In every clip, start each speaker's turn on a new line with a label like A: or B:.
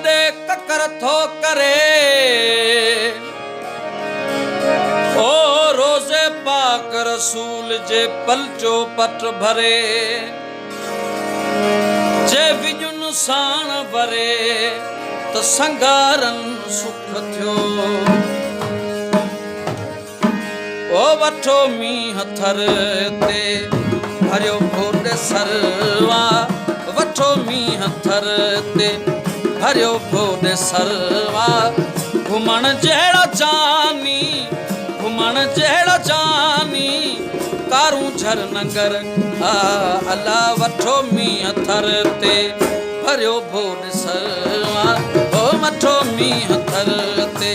A: दे ककर थो करे ओ रोजे पाक रसूल जे पलचो पट भरे जे विजुन साण भरे त संगारन सुख थियो ओ वठो मींह थर ते भरियो भोॾे सरवा वठो मींह थर ते भरियो भोॾे सरवा घुमण जहिड़ा चानी घुमण जहिड़ा चानी कारूं झर नगर अला वठो मींह थर ते भरियो भोॾे सरवा ओ वठो मींह थर ते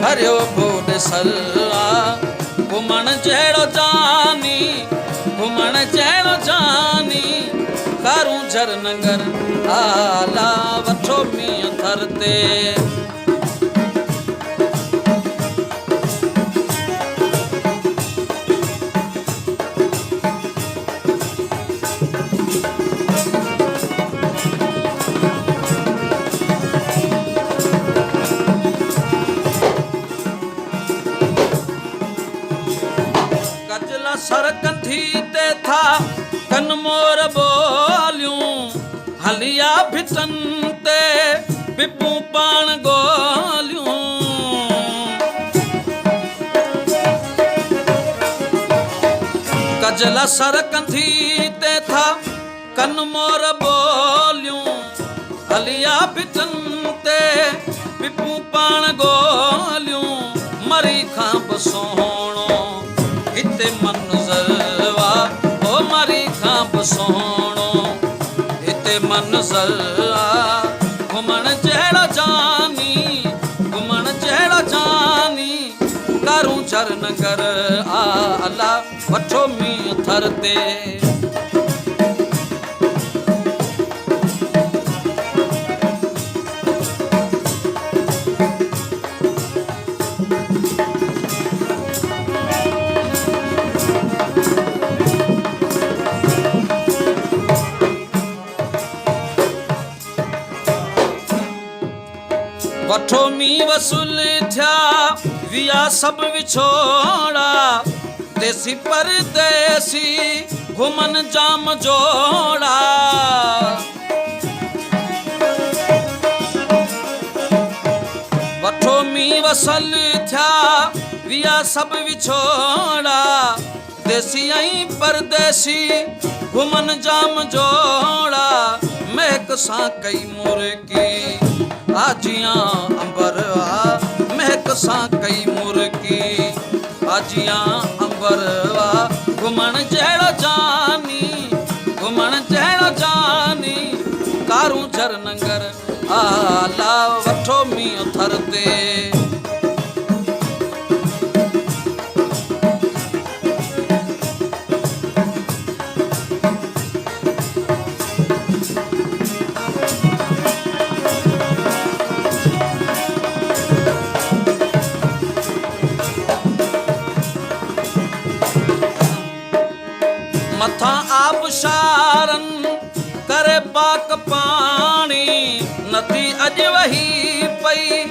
A: भरियो भोॾे सरवा घुमण जहिड़ो जानी घुमण जहिड़ो जानी कारूं झर नगर आला वठो मींह थर ते सर कंधी ते था कन मोर बोलियूं हलिया भिटन ते पिपू पाण गोलियूं कजला सर कंधी ते था कन मोर बोलियूं हलिया भिटन ते पिपू पाण गोलियूं मरी खां बसोणो हिते मनज़रवा ओ मरी खां बसोणो हिते मनज़रवा घुमण जहिड़ा जानी घुमण जहिड़ा जानी कारूं झर नगर आला वठो मींह थर ते वठो मींह वसूल थिया विया सब विछोड़ा देसी परदेसी घुमन जाम जोड़ा वठो मींह वसूल थिया विया सब विछोड़ा देसी ऐं परदेसी घुमन जाम जोड़ा महक सां कई मुर्गी आजियां अंबर आ महक सां कई मुर्गी आजियां अंबर आ घुमण जहिड़ो जानी घुमण जहिड़ो जानी कारूं झर नगर आला वठो मींह थर ते मथां आबशारन करे पाक पाणी नदी अॼु वही पई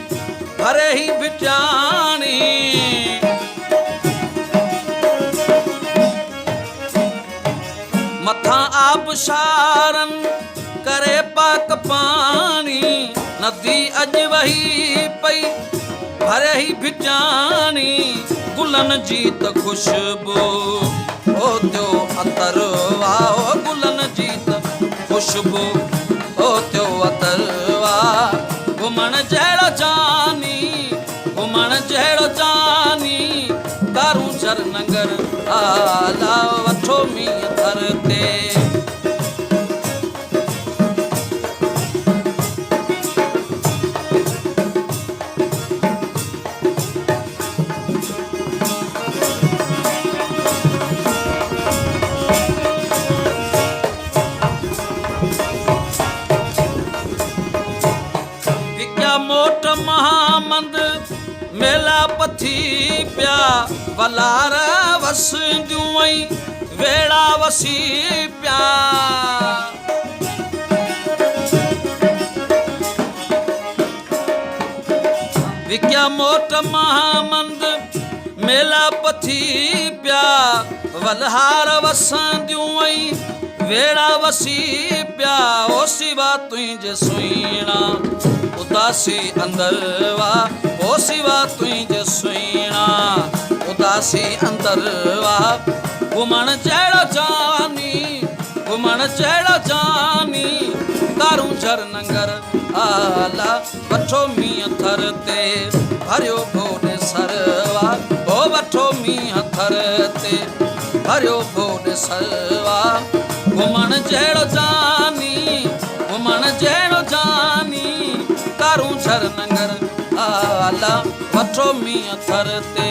A: भरे ही भिटाणी मथां आबशारन करे पाक पाणी नदी अॼु वही पई भरे ही भिटाणी गुलन जी त खुशबू ओ त्यो अतरवा ओ गुलन जी त खुशबू ओ त्यो अतरवा घुमण जहिड़ो जानी घुमण जहिड़ो जानी कारूं झर नगर आला वठो मींह थर ते मोट महामंद मेला पथी पिया वलार वसंदियूं वेड़ा वसी पिया विक्या मोट महामंद मेला पथी पिया वलहार वसंदियूं ऐं वेड़ा वसी पिया ओ सिवा तुंहिंजे सुहिणा उदासी अंदर वा ओ सिवा तुंहिंजे सुहिणा उदासी अंदर वा घुमण जहिड़ो जानी घुमण जहिड़ो जानी कारूं झर नंगर आला वठो मींहं थर ते भरियो भोॾे सरवा ओ वठो मींहं थर ते भरियो भोॾे सरवा घुमण जहिड़ो जानी घुमण जहिड़ो जानी कारूं झर नंगर आला वठो मींहं थर ते